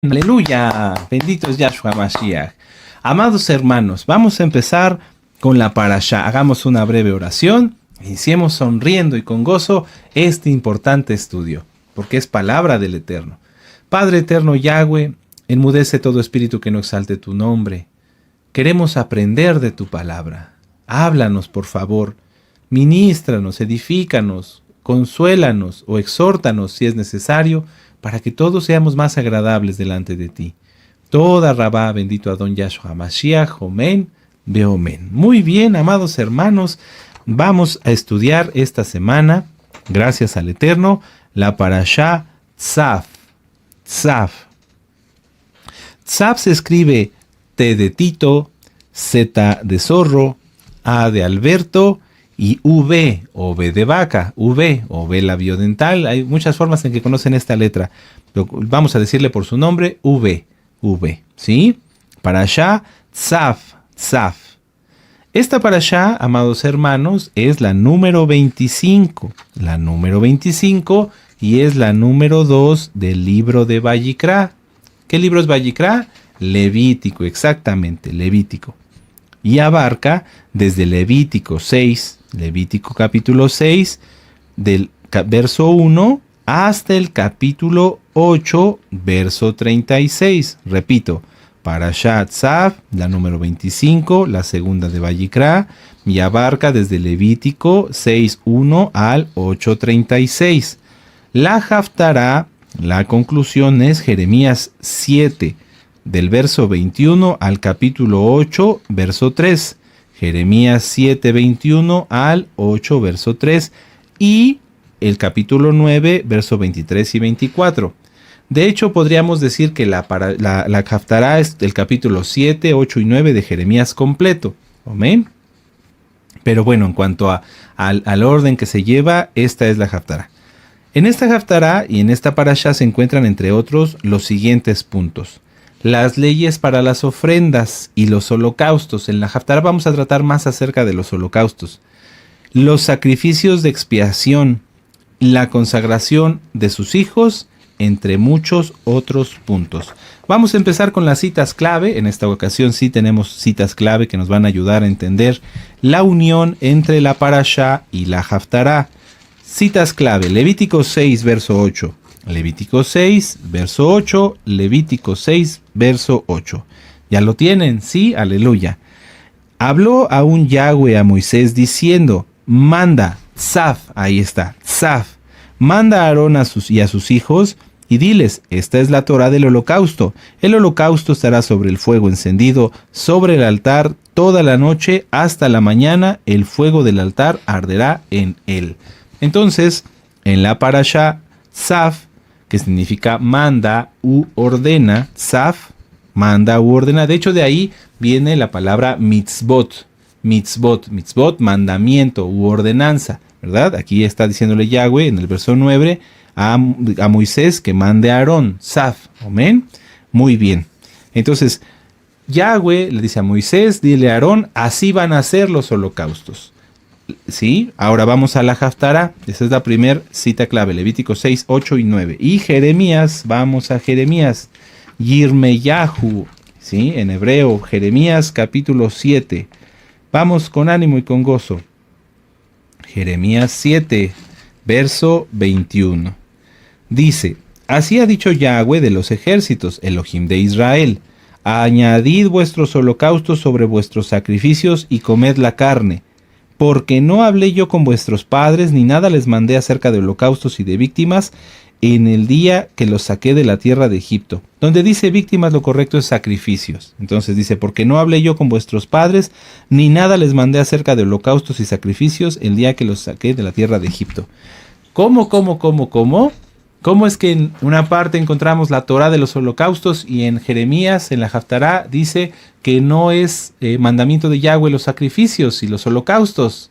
Aleluya, bendito es Yahshua Mashiach. Amados hermanos, vamos a empezar con la parashá. Hagamos una breve oración. Iniciemos sonriendo y con gozo este importante estudio, porque es palabra del Eterno. Padre eterno Yahweh, enmudece todo espíritu que no exalte tu nombre. Queremos aprender de tu palabra. Háblanos, por favor. Ministranos, edifícanos, consuélanos o exhórtanos si es necesario, para que todos seamos más agradables delante de ti. Toda Rabá, bendito Adón Yahshua Mashiach, Omen, Beomen. Muy bien, amados hermanos, vamos a estudiar esta semana, gracias al Eterno, la parashá Tzaf. Tzaf. Tzaf se escribe T de Tito, Z de zorro, A de Alberto, y V, o V de vaca, V, o V labiodental. Hay muchas formas en que conocen esta letra. Pero vamos a decirle por su nombre, V, ¿sí? Parashá Tzaf, Tzaf. Esta parashá, amados hermanos, es la número 25. La número 25 y es la número 2 del libro de Vayikra. ¿Qué libro es Vayikra? Levítico, exactamente, Levítico. Y abarca desde Levítico 6, Levítico capítulo 6, del verso 1 hasta el capítulo 8, verso 36. Repito, Parashat Tzaf, la número 25, la segunda de Vayikra, y abarca desde Levítico 6:1 al 8:36. La Haftará, la conclusión es Jeremías 7, del verso 21 al capítulo 8, verso 3. Jeremías 7, 21 al 8, verso 3. Y el capítulo 9, verso 23 y 24. De hecho, podríamos decir que la Haftará es el capítulo 7, 8 y 9 de Jeremías completo. Amén. Pero bueno, en cuanto al orden que se lleva, esta es la Haftará. En esta Haftará y en esta parashá se encuentran, entre otros, los siguientes puntos. Las leyes para las ofrendas y los holocaustos. En la Haftará vamos a tratar más acerca de los holocaustos. Los sacrificios de expiación, la consagración de sus hijos, entre muchos otros puntos. Vamos a empezar con las citas clave. En esta ocasión sí tenemos citas clave que nos van a ayudar a entender la unión entre la parashá y la Haftará. Citas clave: Levítico 6, verso 8. Levítico 6, verso 8, Levítico 6, verso 8. ¿Ya lo tienen? Sí, aleluya. Habló aún Yahweh a Moisés diciendo, manda, Tzaf, ahí está, Tzaf, manda a Aarón y a sus hijos y diles, esta es la Torá del holocausto. El holocausto estará sobre el fuego encendido, sobre el altar toda la noche hasta la mañana, el fuego del altar arderá en él. Entonces, en la parashá Tzaf, que significa manda u ordena, Tzaf, manda u ordena. De hecho, de ahí viene la palabra mitzvot, mandamiento u ordenanza, ¿verdad? Aquí está diciéndole Yahweh en el verso 9 a Moisés que mande a Aarón, Tzaf, amén. Muy bien. Entonces, Yahweh le dice a Moisés, dile a Aarón, así van a ser los holocaustos. ¿Sí? Ahora vamos a la Haftará. Esa es la primera cita clave, Levítico 6, 8 y 9. Y Jeremías, vamos a Jeremías. Yirmeyahu, ¿sí? En hebreo, Jeremías capítulo 7. Vamos con ánimo y con gozo. Jeremías 7, verso 21. Dice, así ha dicho Yahweh de los ejércitos, Elohim de Israel. Añadid vuestros holocaustos sobre vuestros sacrificios y comed la carne. Porque no hablé yo con vuestros padres, ni nada les mandé acerca de holocaustos y de víctimas, en el día que los saqué de la tierra de Egipto. Donde dice víctimas, lo correcto es sacrificios. Entonces dice, porque no hablé yo con vuestros padres, ni nada les mandé acerca de holocaustos y sacrificios, el día que los saqué de la tierra de Egipto. ¿Cómo? ¿Cómo es que en una parte encontramos la Torá de los holocaustos y en Jeremías, en la Haftará, dice que no es mandamiento de Yahweh los sacrificios y los holocaustos?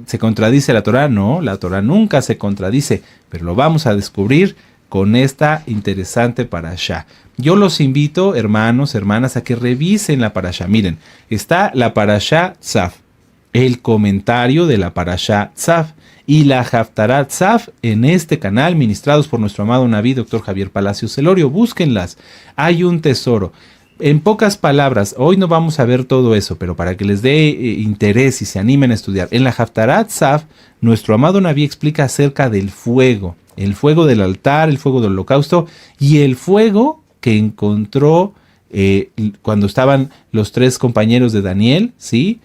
¿Se contradice la Torá? No, la Torá nunca se contradice, pero lo vamos a descubrir con esta interesante parashá. Yo los invito, hermanos, hermanas, a que revisen la parashá. Miren, está la parashá Tzaf, el comentario de la parashá Tzaf. y la Haftarat Saf en este canal, ministrados por nuestro amado Naví, Dr. Javier Palacios Celorio. Búsquenlas, hay un tesoro. En pocas palabras, hoy no vamos a ver todo eso, pero para que les dé interés y se animen a estudiar. En la Haftarat Saf, nuestro amado Naví explica acerca del fuego. El fuego del altar, el fuego del holocausto y el fuego que encontró cuando estaban los tres compañeros de Daniel, ¿sí?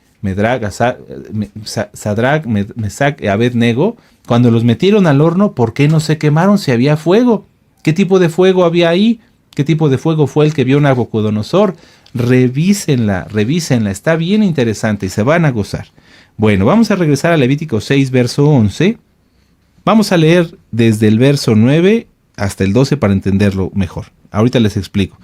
Sadrach, Mesach y Abednego. Cuando los metieron al horno, ¿por qué no se quemaron si había fuego? ¿Qué tipo de fuego había ahí? ¿Qué tipo de fuego fue el que vio Nabucodonosor? Revísenla, está bien interesante y se van a gozar. Bueno, vamos a regresar a Levítico 6, verso 11. Vamos a leer desde el verso 9 hasta el 12 para entenderlo mejor. Ahorita les explico.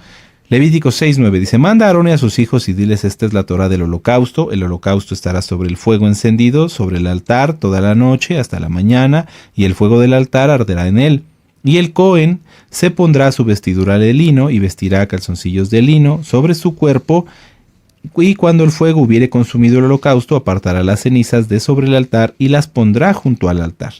Levítico 6, 9 dice: manda a Aarón y a sus hijos y diles, esta es la Torá del holocausto. El holocausto estará sobre el fuego encendido, sobre el altar toda la noche hasta la mañana, y el fuego del altar arderá en él. Y el Cohen se pondrá su vestidura de lino y vestirá calzoncillos de lino sobre su cuerpo, y cuando el fuego hubiere consumido el holocausto, apartará las cenizas de sobre el altar y las pondrá junto al altar.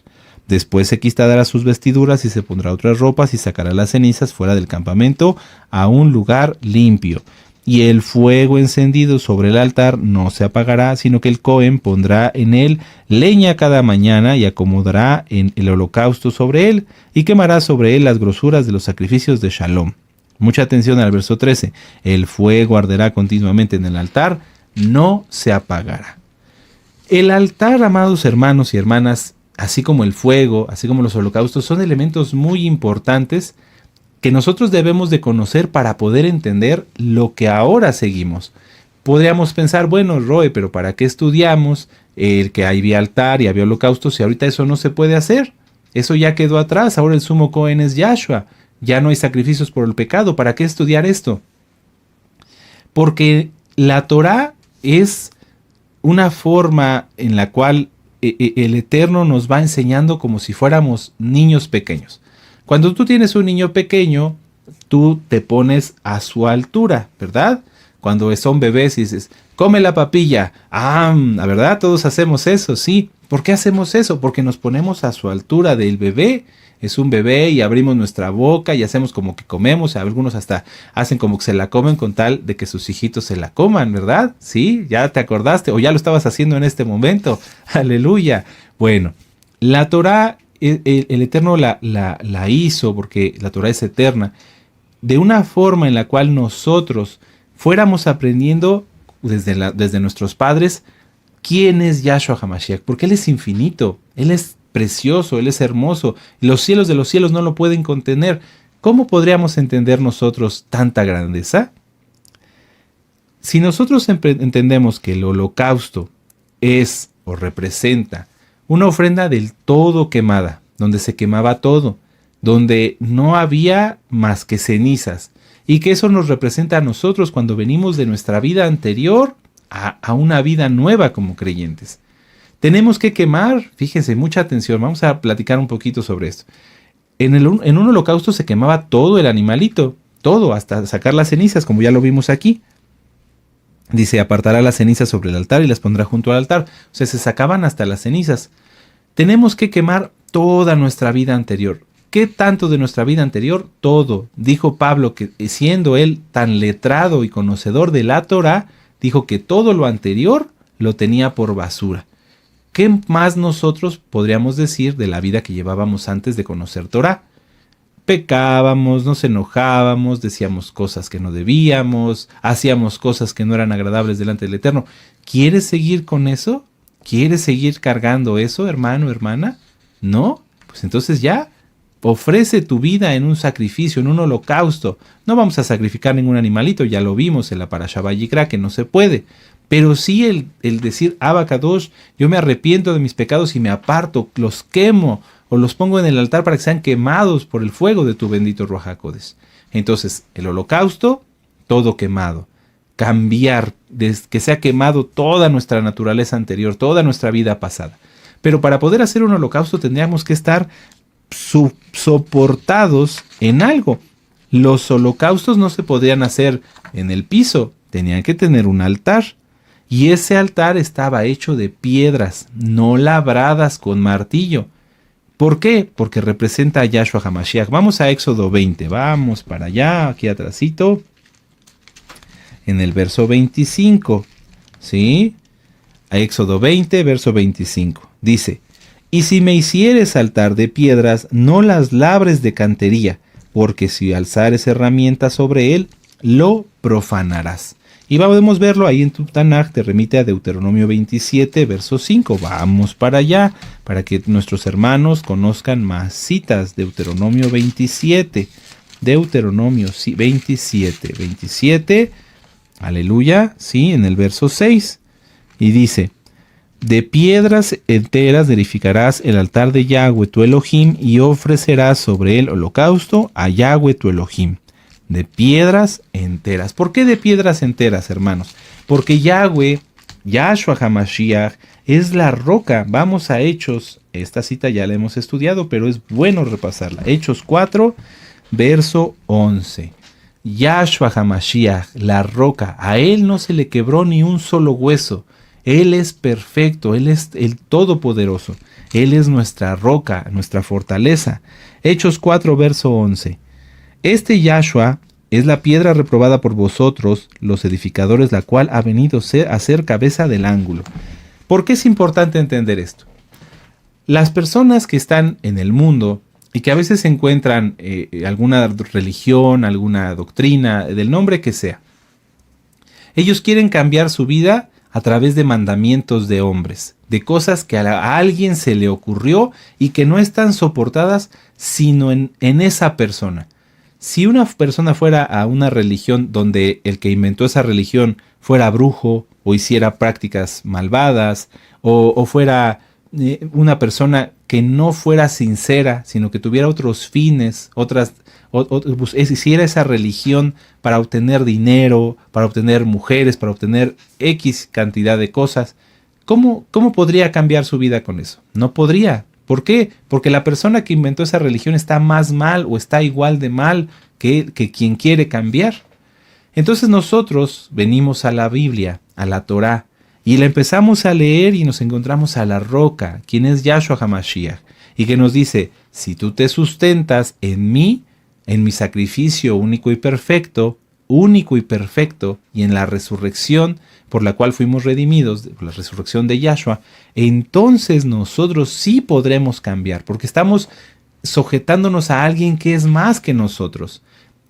Después se quitará sus vestiduras y se pondrá otras ropas y sacará las cenizas fuera del campamento a un lugar limpio. Y el fuego encendido sobre el altar no se apagará, sino que el Cohen pondrá en él leña cada mañana y acomodará en el holocausto sobre él y quemará sobre él las grosuras de los sacrificios de Shalom. Mucha atención al verso 13. El fuego arderá continuamente en el altar, no se apagará. El altar, amados hermanos y hermanas, así como el fuego, así como los holocaustos, son elementos muy importantes que nosotros debemos de conocer para poder entender lo que ahora seguimos. Podríamos pensar, bueno, Roe, pero ¿para qué estudiamos el que había altar y había holocaustos si ahorita eso no se puede hacer? Eso ya quedó atrás, ahora el sumo Cohen es Yahshua, ya no hay sacrificios por el pecado, ¿para qué estudiar esto? Porque la Torá es una forma en la cual el Eterno nos va enseñando como si fuéramos niños pequeños. Cuando tú tienes un niño pequeño, tú te pones a su altura, ¿verdad? Cuando son bebés y dices, come la papilla. ¿Verdad? Todos hacemos eso, sí. ¿Por qué hacemos eso? Porque nos ponemos a su altura del bebé. Es un bebé y abrimos nuestra boca y hacemos como que comemos. Algunos hasta hacen como que se la comen con tal de que sus hijitos se la coman, ¿verdad? Sí, ya te acordaste o ya lo estabas haciendo en este momento. Aleluya. Bueno, la Torá, el Eterno la hizo, porque la Torá es eterna, de una forma en la cual nosotros fuéramos aprendiendo desde nuestros padres quién es Yahshua HaMashiach, porque Él es infinito, Él es precioso, Él es hermoso, y los cielos de los cielos no lo pueden contener. ¿Cómo podríamos entender nosotros tanta grandeza? Si nosotros entendemos que el holocausto es o representa una ofrenda del todo quemada, donde se quemaba todo, donde no había más que cenizas, y que eso nos representa a nosotros cuando venimos de nuestra vida anterior a una vida nueva como creyentes. Tenemos que quemar, fíjense, mucha atención, vamos a platicar un poquito sobre esto. En un holocausto se quemaba todo el animalito, todo, hasta sacar las cenizas, como ya lo vimos aquí. Dice, apartará las cenizas sobre el altar y las pondrá junto al altar. O sea, se sacaban hasta las cenizas. Tenemos que quemar toda nuestra vida anterior. ¿Qué tanto de nuestra vida anterior? Todo. Dijo Pablo que siendo él tan letrado y conocedor de la Torá, dijo que todo lo anterior lo tenía por basura. ¿Qué más nosotros podríamos decir de la vida que llevábamos antes de conocer Torá? Pecábamos, nos enojábamos, decíamos cosas que no debíamos, hacíamos cosas que no eran agradables delante del Eterno. ¿Quieres seguir con eso? ¿Quieres seguir cargando eso, hermano, hermana? ¿No? Pues entonces ya, ofrece tu vida en un sacrificio, en un holocausto. No vamos a sacrificar ningún animalito, ya lo vimos en la Parashá Vayikra, que no se puede. Pero sí el decir, Abba Kadosh, yo me arrepiento de mis pecados y me aparto, los quemo o los pongo en el altar para que sean quemados por el fuego de tu bendito Ruach HaKodesh. Entonces, el holocausto, todo quemado. Cambiar, que sea quemado toda nuestra naturaleza anterior, toda nuestra vida pasada. Pero para poder hacer un holocausto tendríamos que estar soportados en algo. Los holocaustos no se podían hacer en el piso, tenían que tener un altar. Y ese altar estaba hecho de piedras, no labradas con martillo. ¿Por qué? Porque representa a Yahshua HaMashiach. Vamos a Éxodo 20, vamos para allá, aquí atrásito, en el verso 25, ¿sí? A Éxodo 20, verso 25, dice: y si me hicieres altar de piedras, no las labres de cantería, porque si alzares herramientas sobre él, lo profanarás. Y podemos verlo ahí en tu Tanaj, te remite a Deuteronomio 27, verso 5. Vamos para allá, para que nuestros hermanos conozcan más citas. Deuteronomio 27, Deuteronomio 27, aleluya, sí, en el verso 6. Y dice: de piedras enteras edificarás el altar de Yahweh tu Elohim y ofrecerás sobre él holocausto a Yahweh tu Elohim. De piedras enteras. ¿Por qué de piedras enteras, hermanos? Porque Yahweh, Yahshua HaMashiach, es la roca. Vamos a Hechos. Esta cita ya la hemos estudiado, pero es bueno repasarla. Hechos 4, verso 11. Yahshua HaMashiach, la roca. A él no se le quebró ni un solo hueso. Él es perfecto, Él es el Todopoderoso. Él es nuestra roca, nuestra fortaleza. Hechos 4, verso 11. Este Yahshua es la piedra reprobada por vosotros, los edificadores, la cual ha venido a ser cabeza del ángulo. ¿Por qué es importante entender esto? Las personas que están en el mundo y que a veces encuentran alguna religión, alguna doctrina, del nombre que sea, ellos quieren cambiar su vida a través de mandamientos de hombres, de cosas que a alguien se le ocurrió y que no están soportadas sino en esa persona. Si una persona fuera a una religión donde el que inventó esa religión fuera brujo o hiciera prácticas malvadas o fuera una persona que no fuera sincera, sino que tuviera otros fines, hiciera esa religión para obtener dinero, para obtener mujeres, para obtener X cantidad de cosas, ¿cómo podría cambiar su vida con eso? No podría. ¿Por qué? Porque la persona que inventó esa religión está más mal o está igual de mal que quien quiere cambiar. Entonces nosotros venimos a la Biblia, a la Torá, y la empezamos a leer y nos encontramos a la roca, quien es Yahshua HaMashiach, y que nos dice: si tú te sustentas en mí, en mi sacrificio único y perfecto, y en la resurrección por la cual fuimos redimidos, por la resurrección de Yahshua, entonces nosotros sí podremos cambiar, porque estamos sujetándonos a alguien que es más que nosotros,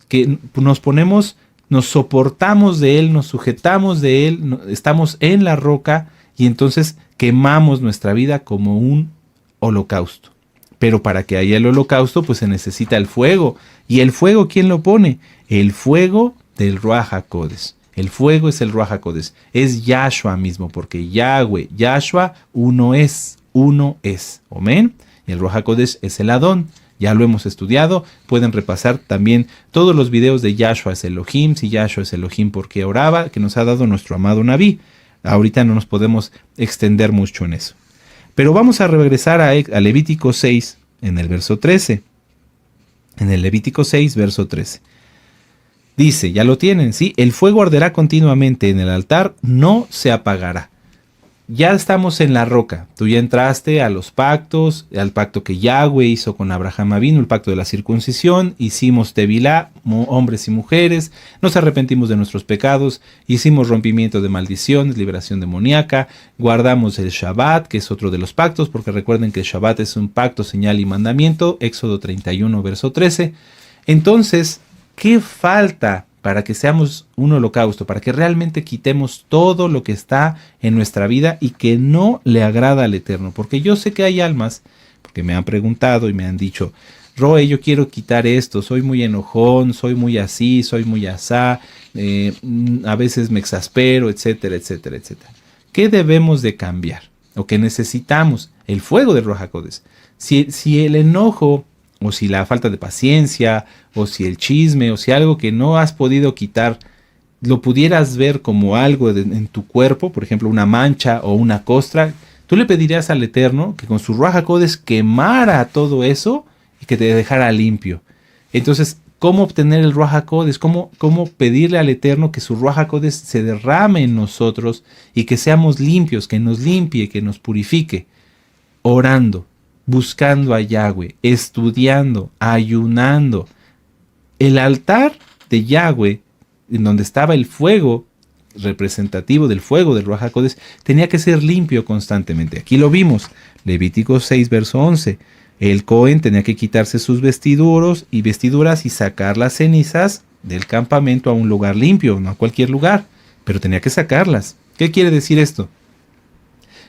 que nos soportamos de él, nos sujetamos de él, estamos en la roca y entonces quemamos nuestra vida como un holocausto. Pero para que haya el holocausto, pues se necesita el fuego. ¿Y el fuego quién lo pone? El fuego del Ruach HaKodesh. El fuego es el Ruach HaKodesh. Es Yahshua mismo, porque Yahweh, Yahshua, uno es. Amén. Y el Ruach HaKodesh es el Adón. Ya lo hemos estudiado. Pueden repasar también todos los videos de Yahshua es Elohim, si Yahshua es Elohim, ¿por qué oraba?, que nos ha dado nuestro amado Naví. Ahorita no nos podemos extender mucho en eso. Pero vamos a regresar a Levítico 6, en el verso 13. En el Levítico 6, verso 13. Dice, ya lo tienen, ¿sí? El fuego arderá continuamente en el altar, no se apagará. Ya estamos en la roca. Tú ya entraste a los pactos, al pacto que Yahweh hizo con Abraham Avinu, el pacto de la circuncisión. Hicimos tevilá, hombres y mujeres. Nos arrepentimos de nuestros pecados. Hicimos rompimiento de maldiciones, liberación demoníaca. Guardamos el Shabbat, que es otro de los pactos, porque recuerden que el Shabbat es un pacto, señal y mandamiento. Éxodo 31, verso 13. Entonces, ¿qué falta para que seamos un holocausto, para que realmente quitemos todo lo que está en nuestra vida y que no le agrada al Eterno? Porque yo sé que hay almas, porque me han preguntado y me han dicho: Roe, yo quiero quitar esto, soy muy enojón, soy muy así, soy muy asá, a veces me exaspero, etcétera, etcétera, etcétera. ¿Qué debemos de cambiar? ¿O qué necesitamos? El fuego del Ruach HaKodesh. Si el enojo, o si la falta de paciencia, o si el chisme, o si algo que no has podido quitar, lo pudieras ver como algo en tu cuerpo, por ejemplo, una mancha o una costra, tú le pedirías al Eterno que con su Ruach HaKodesh quemara todo eso y que te dejara limpio. Entonces, cómo obtener el Ruach HaKodesh, cómo pedirle al Eterno que su Ruach HaKodesh se derrame en nosotros y que seamos limpios, que nos limpie, que nos purifique. Orando, buscando a Yahweh, estudiando, ayunando. El altar de Yahweh, en donde estaba el fuego, representativo del fuego del Ruach HaKodesh, tenía que ser limpio constantemente. Aquí lo vimos, Levítico 6, verso 11. El Cohen tenía que quitarse sus vestiduras y sacar las cenizas del campamento a un lugar limpio, no a cualquier lugar, pero tenía que sacarlas. ¿Qué quiere decir esto?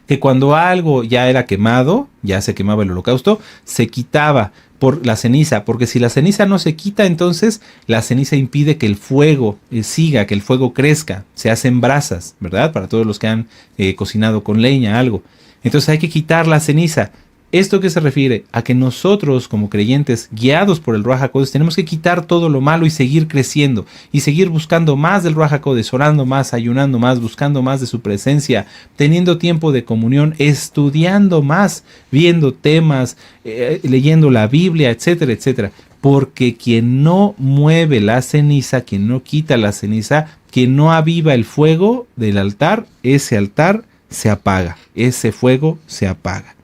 Que cuando algo ya era quemado, ya se quemaba el holocausto, se quitaba por la ceniza, porque si la ceniza no se quita, entonces la ceniza impide que el fuego siga, que el fuego crezca, se hacen brasas, ¿verdad? Para todos los que han cocinado con leña, algo. Entonces hay que quitar la ceniza. ¿Esto qué se refiere? A que nosotros como creyentes, guiados por el Ruach HaKodesh, tenemos que quitar todo lo malo y seguir creciendo, y seguir buscando más del Ruach HaKodesh, orando más, ayunando más, buscando más de su presencia, teniendo tiempo de comunión, estudiando más, viendo temas, leyendo la Biblia, etcétera, etcétera. Porque quien no mueve la ceniza, quien no quita la ceniza, quien no aviva el fuego del altar, ese altar se apaga, ese fuego se apaga.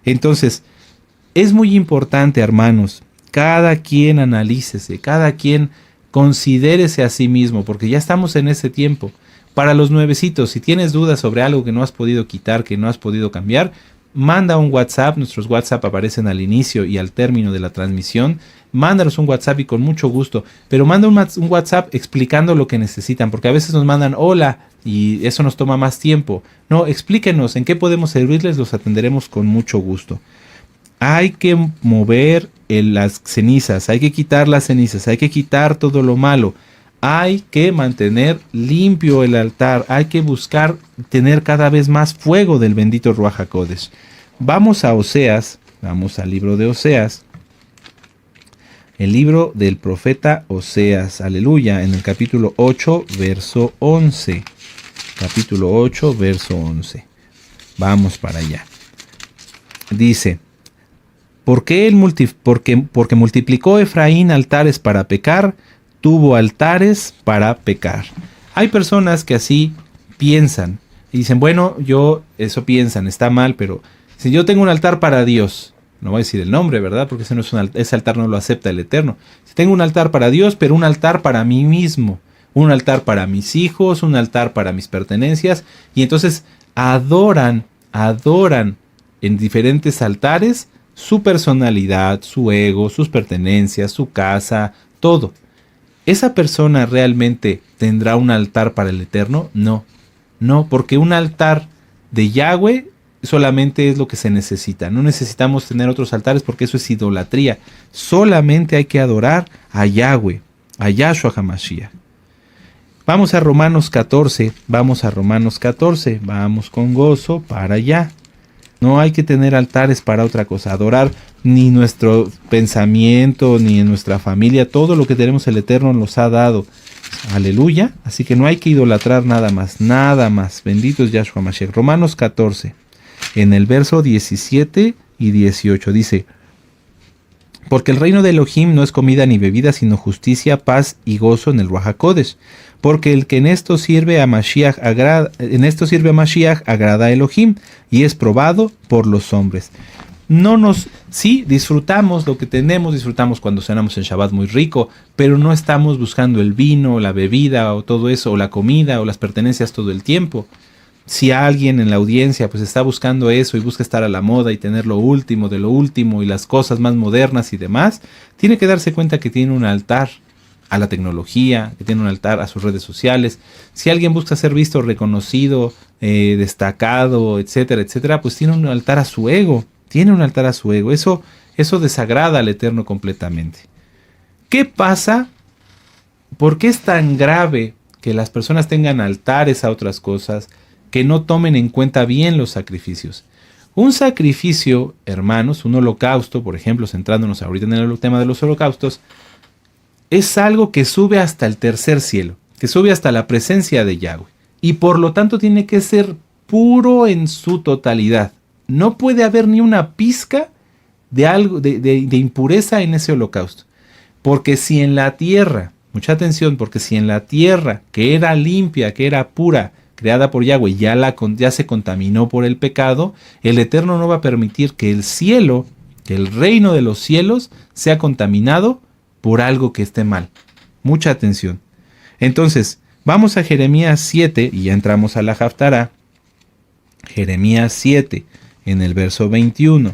Entonces, es muy importante, hermanos, cada quien analícese, cada quien considérese a sí mismo, porque ya estamos en ese tiempo. Para los nuevecitos, si tienes dudas sobre algo que no has podido quitar, que no has podido cambiar, manda un WhatsApp. Nuestros WhatsApp aparecen al inicio y al término de la transmisión. Mándanos un WhatsApp y con mucho gusto, pero manda un WhatsApp explicando lo que necesitan, porque a veces nos mandan hola y eso nos toma más tiempo. No, explíquenos en qué podemos servirles, los atenderemos con mucho gusto. Hay que mover las cenizas, hay que quitar las cenizas, hay que quitar todo lo malo, hay que mantener limpio el altar, hay que buscar tener cada vez más fuego del bendito Ruach HaKodesh. Vamos a Oseas, vamos al libro de Oseas. El libro del profeta Oseas, aleluya, en el capítulo 8, verso 11. Capítulo 8, verso 11. Vamos para allá. Dice, porque multiplicó Efraín altares para pecar, tuvo altares para pecar. Hay personas que así piensan y dicen, bueno, eso piensan, está mal, pero si yo tengo un altar para Dios, no voy a decir el nombre, ¿verdad? Porque ese altar no lo acepta el Eterno. Si tengo un altar para Dios, pero un altar para mí mismo, un altar para mis hijos, un altar para mis pertenencias, y entonces adoran en diferentes altares su personalidad, su ego, sus pertenencias, su casa, todo. ¿Esa persona realmente tendrá un altar para el Eterno? No, porque un altar de Yahweh solamente es lo que se necesita. No necesitamos tener otros altares porque eso es idolatría. Solamente hay que adorar a Yahweh, a Yahshua HaMashiach. Vamos a Romanos 14, vamos con gozo para allá. No hay que tener altares para otra cosa, adorar ni nuestro pensamiento, ni en nuestra familia, todo lo que tenemos el Eterno nos ha dado. Aleluya, así que no hay que idolatrar nada más, bendito es Yahshua Mashiach. Romanos 14, en el verso 17 y 18 dice, porque el reino de Elohim no es comida ni bebida, sino justicia, paz y gozo en el Ruach HaKodesh. Porque el que en esto sirve a Mashiach agrada a Elohim y es probado por los hombres. Sí, disfrutamos lo que tenemos, disfrutamos cuando cenamos en Shabbat muy rico, pero no estamos buscando el vino, la bebida o todo eso, o la comida o las pertenencias todo el tiempo. Si alguien en la audiencia pues está buscando eso y busca estar a la moda y tener lo último de lo último y las cosas más modernas y demás, tiene que darse cuenta que tiene un altar a la tecnología, que tiene un altar a sus redes sociales. Si alguien busca ser visto, reconocido, destacado, etcétera, etcétera, pues tiene un altar a su ego, Eso desagrada al Eterno completamente. ¿Qué pasa? ¿Por qué es tan grave que las personas tengan altares a otras cosas, que no tomen en cuenta bien los sacrificios? Un sacrificio, hermanos, un holocausto, por ejemplo, centrándonos ahorita en el tema de los holocaustos, es algo que sube hasta el tercer cielo, que sube hasta la presencia de Yahweh, y por lo tanto tiene que ser puro en su totalidad. No puede haber ni una pizca de algo de impureza en ese holocausto, Porque si en la tierra, mucha atención, porque si en la tierra que era limpia, que era pura, creada por Yahweh, ya se contaminó por el pecado, el Eterno no va a permitir que el cielo, que el reino de los cielos, sea contaminado por algo que esté mal. Mucha atención. Entonces, vamos a Jeremías 7 y ya entramos a la Haftará. Jeremías 7 en el verso 21.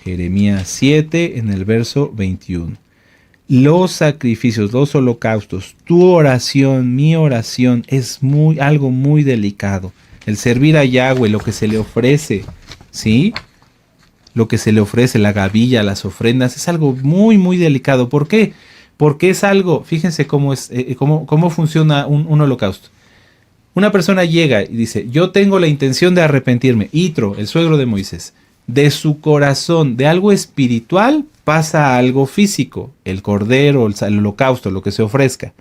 Jeremías 7 en el verso 21. Los sacrificios, los holocaustos, tu oración, mi oración es algo muy delicado. El servir a Yahweh, lo que se le ofrece, ¿sí? Lo que se le ofrece, la gavilla, las ofrendas, es algo muy, muy delicado. ¿Por qué? Porque es algo, fíjense cómo funciona un holocausto. Una persona llega y dice, yo tengo la intención de arrepentirme. Itro, el suegro de Moisés, de su corazón, de algo espiritual, pasa a algo físico, el cordero, el holocausto, lo que se ofrezca.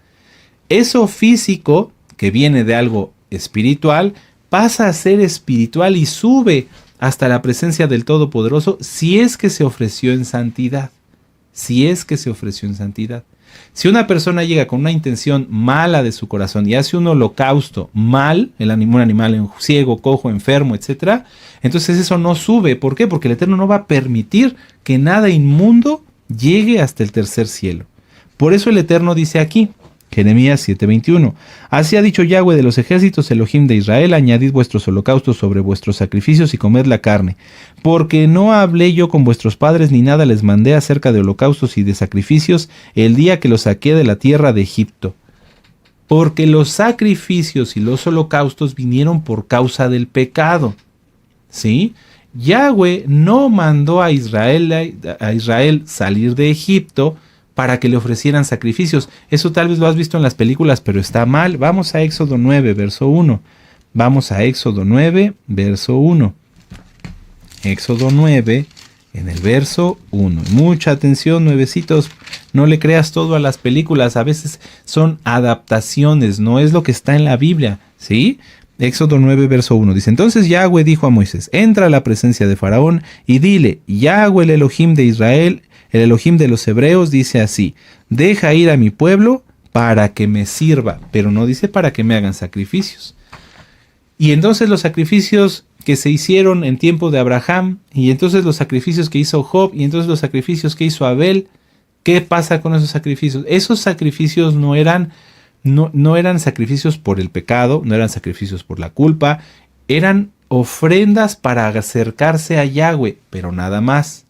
Eso físico, que viene de algo espiritual, pasa a ser espiritual y sube hasta la presencia del Todopoderoso si es que se ofreció en santidad. Si es que se ofreció en santidad. Si una persona llega con una intención mala de su corazón y hace un holocausto mal, un animal ciego, cojo, enfermo, etc., entonces eso no sube. ¿Por qué? Porque el Eterno no va a permitir que nada inmundo llegue hasta el tercer cielo. Por eso el Eterno dice aquí, Jeremías 7:21, así ha dicho Yahweh de los ejércitos, Elohim de Israel, añadid vuestros holocaustos sobre vuestros sacrificios y comed la carne, porque no hablé yo con vuestros padres ni nada les mandé acerca de holocaustos y de sacrificios el día que los saqué de la tierra de Egipto. Porque los sacrificios y los holocaustos vinieron por causa del pecado. ¿Sí? Yahweh no mandó a Israel salir de Egipto para que le ofrecieran sacrificios. Eso tal vez lo has visto en las películas, pero está mal. Vamos a Éxodo 9, verso 1. Vamos a Éxodo 9, verso 1. Éxodo 9, en el verso 1. Mucha atención, nuevecitos. No le creas todo a las películas. A veces son adaptaciones, no es lo que está en la Biblia. ¿Sí? Éxodo 9, verso 1. Dice, entonces Yahweh dijo a Moisés, entra a la presencia de Faraón y dile, Yahweh el Elohim de Israel, el Elohim de los hebreos, dice así, deja ir a mi pueblo para que me sirva, pero no dice para que me hagan sacrificios. Y entonces los sacrificios que se hicieron en tiempo de Abraham, y entonces los sacrificios que hizo Job, y entonces los sacrificios que hizo Abel, ¿qué pasa con esos sacrificios? Esos sacrificios no eran sacrificios por el pecado, no eran sacrificios por la culpa, eran ofrendas para acercarse a Yahweh, pero nada más.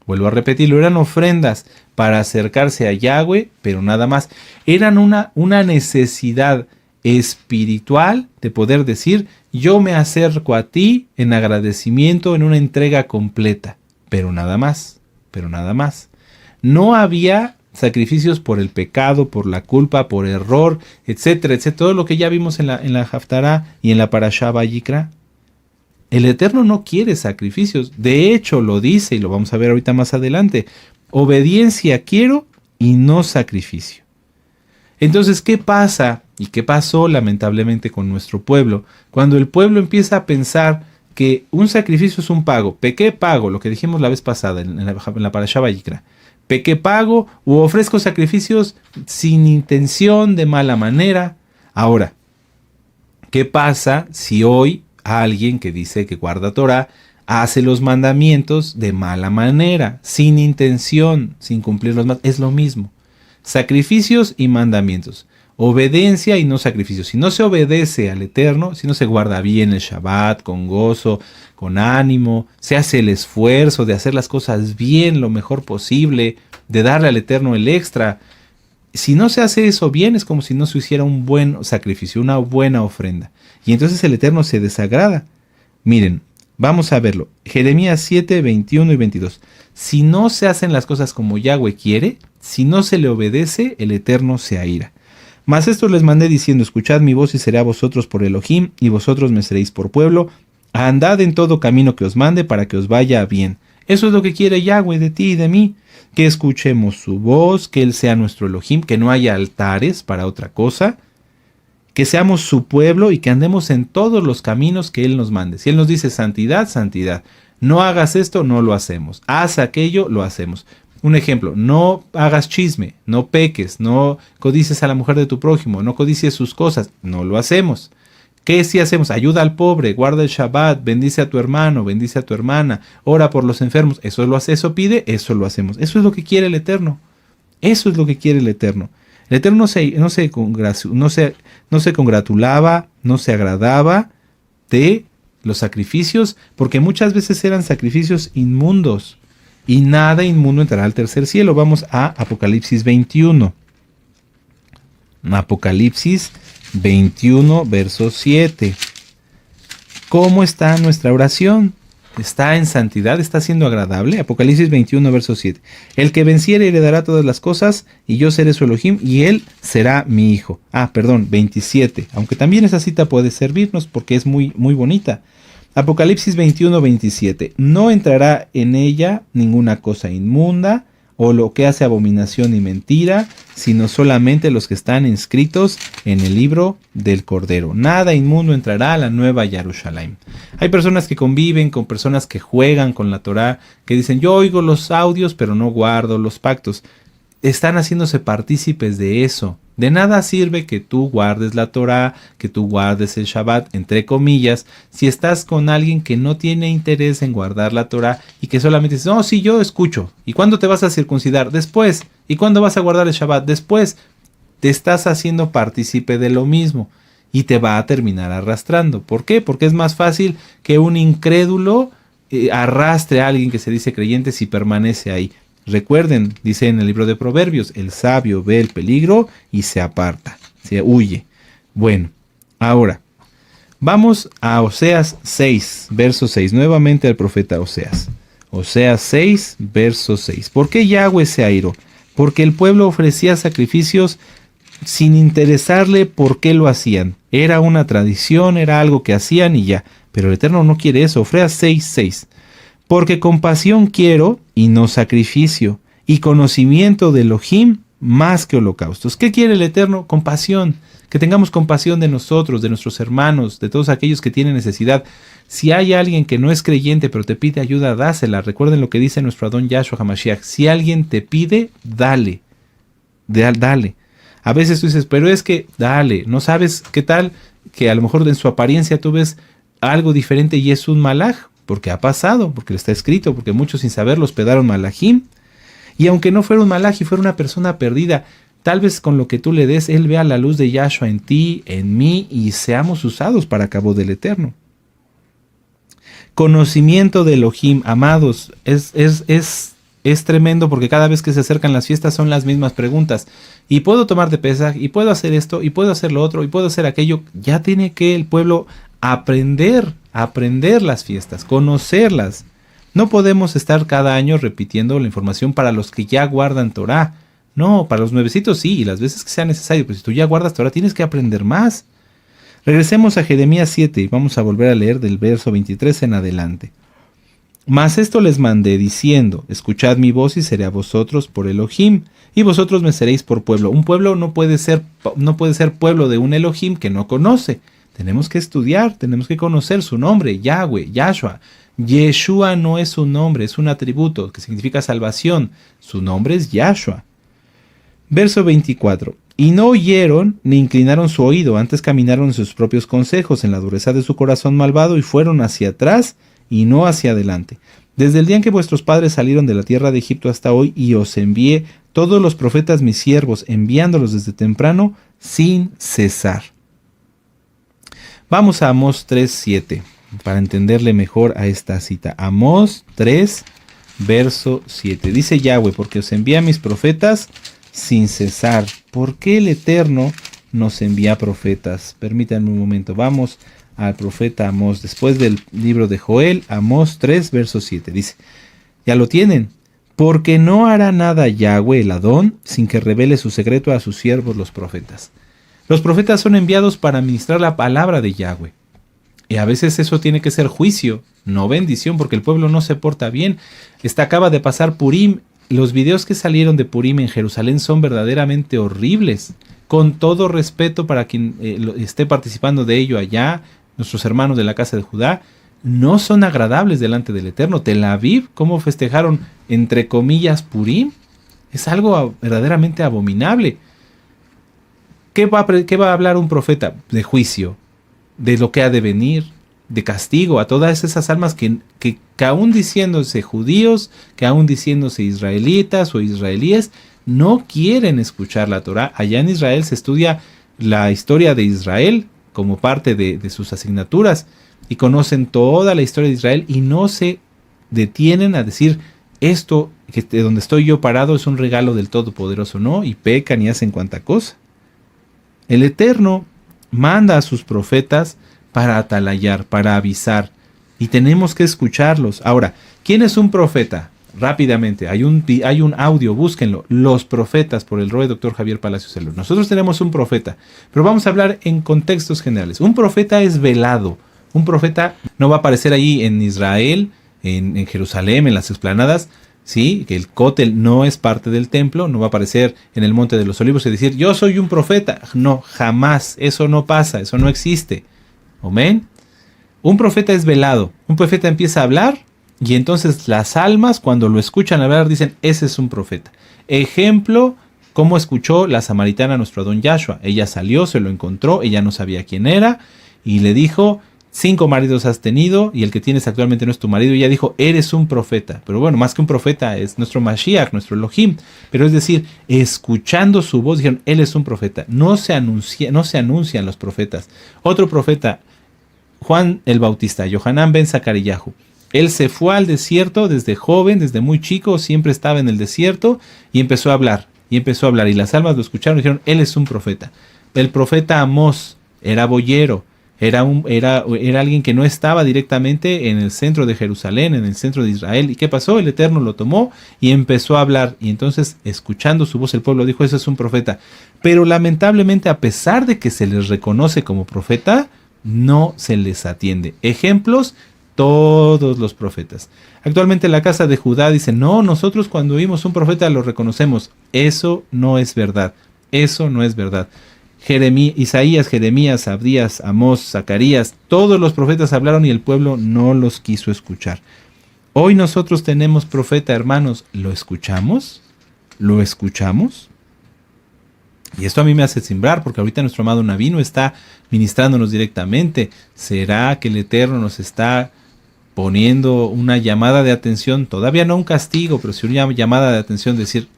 Vuelvo a repetirlo, eran ofrendas para acercarse a Yahweh, pero nada más. Eran una necesidad espiritual de poder decir, yo me acerco a ti en agradecimiento, en una entrega completa, pero nada más, pero nada más. No había sacrificios por el pecado, por la culpa, por error, etcétera, etcétera. Todo lo que ya vimos en la Haftará y en la Parashá Vayikra. El Eterno no quiere sacrificios. De hecho, lo dice, y lo vamos a ver ahorita más adelante. Obediencia quiero y no sacrificio. Entonces, ¿qué pasa? ¿Y qué pasó lamentablemente con nuestro pueblo? Cuando el pueblo empieza a pensar que un sacrificio es un pago. Pequé, pago, lo que dijimos la vez pasada en la Parashá Vayikra. Pequé, pago, u ofrezco sacrificios sin intención, de mala manera. Ahora, ¿qué pasa si hoy alguien que dice que guarda Torah hace los mandamientos de mala manera, sin intención, sin cumplir los mandamientos? Es lo mismo. Sacrificios y mandamientos. Obediencia y no sacrificios. Si no se obedece al Eterno, si no se guarda bien el Shabbat, con gozo, con ánimo, se hace el esfuerzo de hacer las cosas bien, lo mejor posible, de darle al Eterno el extra. Si no se hace eso bien, es como si no se hiciera un buen sacrificio, una buena ofrenda. Y entonces el Eterno se desagrada. Miren, vamos a verlo. Jeremías 7, 21 y 22. Si no se hacen las cosas como Yahweh quiere, si no se le obedece, el Eterno se aira. Mas esto les mandé diciendo, escuchad mi voz y seré a vosotros por Elohim, y vosotros me seréis por pueblo. Andad en todo camino que os mande para que os vaya bien. Eso es lo que quiere Yahweh de ti y de mí. Que escuchemos su voz, que Él sea nuestro Elohim, que no haya altares para otra cosa, que seamos su pueblo y que andemos en todos los caminos que Él nos mande. Si Él nos dice santidad, santidad. No hagas esto, no lo hacemos. Haz aquello, lo hacemos. Un ejemplo, no hagas chisme, no peques, no codicies a la mujer de tu prójimo, no codicies sus cosas. No lo hacemos. ¿Qué sí hacemos? Ayuda al pobre, guarda el Shabbat, bendice a tu hermano, bendice a tu hermana, ora por los enfermos. Eso pide, eso lo hacemos. Eso es lo que quiere el Eterno. Eso es lo que quiere el Eterno. El Eterno no se congratulaba, no se agradaba de los sacrificios, porque muchas veces eran sacrificios inmundos. Y nada inmundo entrará al tercer cielo. Vamos a Apocalipsis 21. Apocalipsis 21, verso 7. ¿Cómo está nuestra oración? ¿Está en santidad? ¿Está siendo agradable? Apocalipsis 21, verso 7. El que venciere heredará todas las cosas, y yo seré su Elohim, y él será mi hijo. 27. Aunque también esa cita puede servirnos porque es muy, muy bonita. Apocalipsis 21, 27. No entrará en ella ninguna cosa inmunda o lo que hace abominación y mentira, sino solamente los que están inscritos en el libro del Cordero. Nada inmundo entrará a la nueva Jerusalén. Hay personas que conviven con personas que juegan con la Torá, que dicen, yo oigo los audios, pero no guardo los pactos. Están haciéndose partícipes de eso. De nada sirve que tú guardes la Torá, que tú guardes el Shabbat, entre comillas, si estás con alguien que no tiene interés en guardar la Torá y que solamente dice, no, sí, yo escucho. ¿Y cuándo te vas a circuncidar? Después. ¿Y cuándo vas a guardar el Shabbat? Después. Te estás haciendo partícipe de lo mismo y te va a terminar arrastrando. ¿Por qué? Porque es más fácil que un incrédulo arrastre a alguien que se dice creyente si permanece ahí. Recuerden, dice en el libro de Proverbios, el sabio ve el peligro y se aparta, se huye. Bueno, ahora, vamos a Oseas 6, verso 6, nuevamente al profeta Oseas. Oseas 6, verso 6. ¿Por qué Yahweh se airó? Porque el pueblo ofrecía sacrificios sin interesarle por qué lo hacían. Era una tradición, era algo que hacían y ya. Pero el Eterno no quiere eso. Oseas 6, 6. Porque compasión quiero y no sacrificio, y conocimiento de Elohim más que holocaustos. ¿Qué quiere el Eterno? Compasión. Que tengamos compasión de nosotros, de nuestros hermanos, de todos aquellos que tienen necesidad. Si hay alguien que no es creyente pero te pide ayuda, dásela. Recuerden lo que dice nuestro Adón Yahshua HaMashiach. Si alguien te pide, dale. Dale. A veces tú dices, pero es que dale. No sabes qué tal que a lo mejor en su apariencia tú ves algo diferente y es un malaj. Porque ha pasado, porque está escrito, porque muchos sin saberlo hospedaron malajim. Y aunque no fuera un malaj y fuera una persona perdida, tal vez con lo que tú le des, él vea la luz de Yahshua en ti, en mí, y seamos usados para cabo del Eterno. Conocimiento de Elohim, amados, es tremendo porque cada vez que se acercan las fiestas son las mismas preguntas. Y puedo tomar de Pesaj, y puedo hacer esto, y puedo hacer lo otro, y puedo hacer aquello. Ya tiene que el pueblo aprender las fiestas, conocerlas. No podemos estar cada año repitiendo la información para los que ya guardan Torah. No, para los nuevecitos sí, y las veces que sea necesario, pero si tú ya guardas Torah tienes que aprender más. Regresemos a Jeremías 7 y vamos a volver a leer del verso 23 en adelante. Mas esto les mandé diciendo, escuchad mi voz y seré a vosotros por Elohim, y vosotros me seréis por pueblo. Un pueblo no puede ser pueblo de un Elohim que no conoce. Tenemos que estudiar, tenemos que conocer su nombre, Yahweh, Yahshua. Yeshua no es un nombre, es un atributo que significa salvación. Su nombre es Yahshua. Verso 24. Y no oyeron ni inclinaron su oído, antes caminaron en sus propios consejos, en la dureza de su corazón malvado, y fueron hacia atrás y no hacia adelante. Desde el día en que vuestros padres salieron de la tierra de Egipto hasta hoy, y os envié todos los profetas mis siervos, enviándolos desde temprano sin cesar. Vamos a Amós 3:7 para entenderle mejor a esta cita. Amós 3, verso 7. Dice Yahweh, porque os envía a mis profetas sin cesar. ¿Por qué el Eterno nos envía profetas? Permítanme un momento. Vamos al profeta Amós. Después del libro de Joel, Amós 3, verso 7. Dice, ya lo tienen. Porque no hará nada Yahweh el Adón sin que revele su secreto a sus siervos los profetas. Los profetas son enviados para ministrar la palabra de Yahweh. Y a veces eso tiene que ser juicio, no bendición, porque el pueblo no se porta bien. Acaba de pasar Purim. Los videos que salieron de Purim en Jerusalén son verdaderamente horribles. Con todo respeto para quien esté participando de ello allá, nuestros hermanos de la casa de Judá, no son agradables delante del Eterno. Tel Aviv, cómo festejaron entre comillas Purim, es algo verdaderamente abominable. ¿Qué va a hablar un profeta? De juicio, de lo que ha de venir, de castigo a todas esas almas que aún diciéndose judíos, que aún diciéndose israelitas o israelíes, no quieren escuchar la Torá. Allá en Israel se estudia la historia de Israel como parte de sus asignaturas y conocen toda la historia de Israel y no se detienen a decir esto que de donde estoy yo parado es un regalo del Todopoderoso, no, y pecan y hacen cuanta cosa. El Eterno manda a sus profetas para atalayar, para avisar, y tenemos que escucharlos. Ahora, ¿quién es un profeta? Rápidamente, hay un audio, búsquenlo, Los Profetas, por el Roe Dr. Javier Palacios Helú. Nosotros tenemos un profeta, pero vamos a hablar en contextos generales. Un profeta es velado. Un profeta no va a aparecer ahí en Israel, en Jerusalén, en las explanadas, ¿sí? Que el cótel no es parte del templo, no va a aparecer en el Monte de los Olivos y decir, yo soy un profeta. No, jamás, eso no pasa, eso no existe. Amén. Un profeta es velado, un profeta empieza a hablar y entonces las almas cuando lo escuchan hablar dicen, ese es un profeta. Ejemplo, cómo escuchó la samaritana a nuestro Adón Yahshua. Ella salió, se lo encontró, ella no sabía quién era y le dijo, 5 maridos has tenido y el que tienes actualmente no es tu marido. Y ella dijo, eres un profeta. Pero bueno, más que un profeta, es nuestro Mashiach, nuestro Elohim. Pero es decir, escuchando su voz, dijeron, él es un profeta. No se anuncian los profetas. Otro profeta, Juan el Bautista, Yohanan ben Zacariyahu. Él se fue al desierto desde joven, desde muy chico, siempre estaba en el desierto y empezó a hablar. Y las almas lo escucharon y dijeron, él es un profeta. El profeta Amós era boyero. Era alguien que no estaba directamente en el centro de Jerusalén, en el centro de Israel. ¿Y qué pasó? El Eterno lo tomó y empezó a hablar. Y entonces, escuchando su voz, el pueblo dijo, ese es un profeta. Pero lamentablemente, a pesar de que se les reconoce como profeta, no se les atiende. Ejemplos, todos los profetas. Actualmente la casa de Judá dice, no, nosotros cuando oímos un profeta lo reconocemos. Eso no es verdad. Eso no es verdad. Isaías, Jeremías, Abdías, Amós, Zacarías, todos los profetas hablaron y el pueblo no los quiso escuchar. Hoy nosotros tenemos profeta, hermanos, ¿lo escuchamos? ¿Lo escuchamos? Y esto a mí me hace simbrar, porque ahorita nuestro amado Navino está ministrándonos directamente. ¿Será que el Eterno nos está poniendo una llamada de atención? Todavía no un castigo, pero sí una llamada de atención, decir,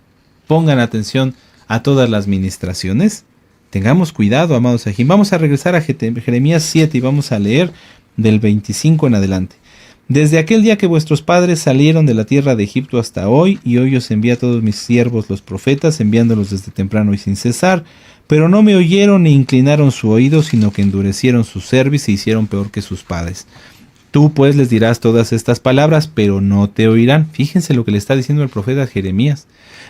pongan atención a todas las ministraciones. Tengamos cuidado, amados Ajim. Vamos a regresar a Jeremías 7 y vamos a leer del 25 en adelante. Desde aquel día que vuestros padres salieron de la tierra de Egipto hasta hoy, y hoy os envía a todos mis siervos los profetas, enviándolos desde temprano y sin cesar, pero no me oyeron ni inclinaron su oído, sino que endurecieron su cerviz y hicieron peor que sus padres. Tú pues les dirás todas estas palabras, pero no te oirán. Fíjense lo que le está diciendo el profeta Jeremías.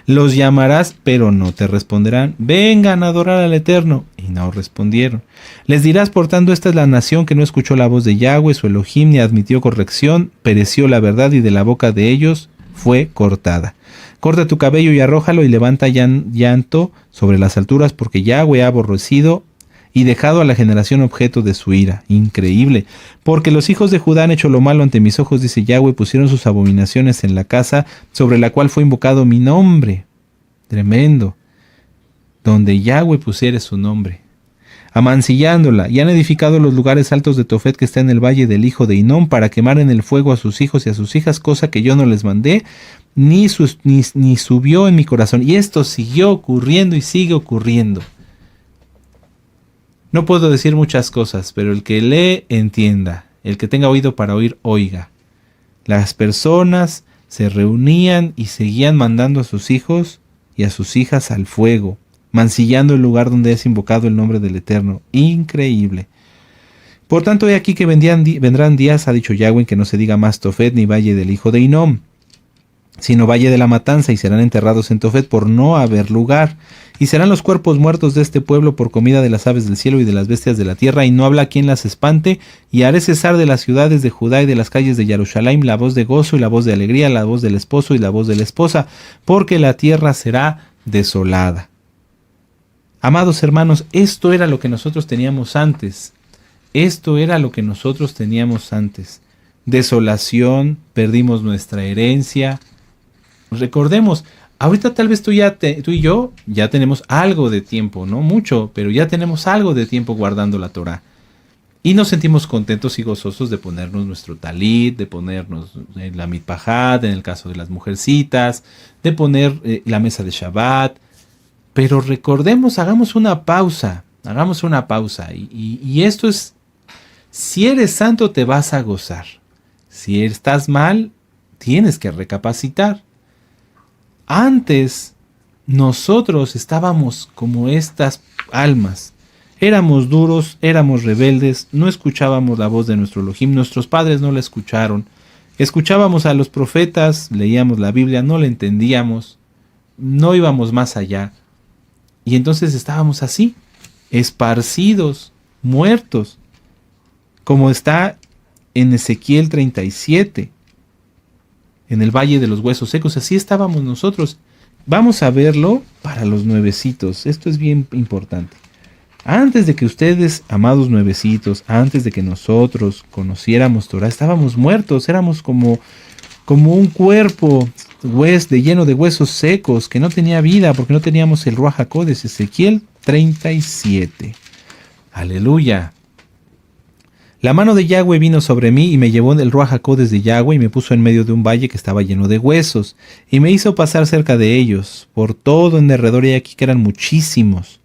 Los llamarás, pero no te responderán. Vengan a adorar al Eterno. Y no respondieron. Les dirás, por tanto, esta es la nación que no escuchó la voz de Yahweh, su Elohim, ni admitió corrección. Pereció la verdad y de la boca de ellos fue cortada. Corta tu cabello y arrójalo y levanta llanto sobre las alturas, porque Yahweh ha aborrecido y dejado a la generación objeto de su ira. Increíble. Porque los hijos de Judá han hecho lo malo ante mis ojos, dice Yahweh, pusieron sus abominaciones en la casa sobre la cual fue invocado mi nombre. Tremendo. Donde Yahweh pusiere su nombre. Amancillándola, y han edificado los lugares altos de Tofet que está en el valle del hijo de Hinnom, para quemar en el fuego a sus hijos y a sus hijas, cosa que yo no les mandé, ni subió en mi corazón. Y esto siguió ocurriendo y sigue ocurriendo. No puedo decir muchas cosas, pero el que lee, entienda. El que tenga oído para oír, oiga. Las personas se reunían y seguían mandando a sus hijos y a sus hijas al fuego, mancillando el lugar donde es invocado el nombre del Eterno. Increíble. Por tanto, he aquí que vendrán días, ha dicho Yahweh, en que no se diga más Tofet ni valle del hijo de Hinnom, sino valle de la matanza, y serán enterrados en Tofet por no haber lugar. Y serán los cuerpos muertos de este pueblo por comida de las aves del cielo y de las bestias de la tierra, y no habla quien las espante, y haré cesar de las ciudades de Judá y de las calles de Jerusalén la voz de gozo y la voz de alegría, la voz del esposo y la voz de la esposa, porque la tierra será desolada. Amados hermanos, esto era lo que nosotros teníamos antes. Esto era lo que nosotros teníamos antes. desolación, perdimos nuestra herencia. Recordemos, ahorita tal vez tú y yo ya tenemos algo de tiempo, no mucho, pero ya tenemos algo de tiempo guardando la Torá. Y nos sentimos contentos y gozosos de ponernos nuestro talit, de ponernos la mitpahat, en el caso de las mujercitas, de poner la mesa de Shabbat. Pero recordemos, hagamos una pausa. Y esto es, si eres santo te vas a gozar. Si estás mal, tienes que recapacitar. Antes, nosotros estábamos como estas almas. Éramos duros, éramos rebeldes, no escuchábamos la voz de nuestro Elohim, nuestros padres no la escucharon. Escuchábamos a los profetas, leíamos la Biblia, no la entendíamos, no íbamos más allá. Y entonces estábamos así, esparcidos, muertos, como está en Ezequiel 37, en el Valle de los Huesos Secos. Así estábamos nosotros. Vamos a verlo para los nuevecitos, esto es bien importante. Antes de que ustedes, amados nuevecitos, antes de que nosotros conociéramos Torah, estábamos muertos, éramos como un cuerpo lleno de huesos secos, que no tenía vida, porque no teníamos el Ruach HaKodesh. Ezequiel 37. Aleluya. La mano de Yahweh vino sobre mí y me llevó del Ruach HaKodesh de Yahweh y me puso en medio de un valle que estaba lleno de huesos, y me hizo pasar cerca de ellos, por todo en derredor, y aquí que eran muchísimos,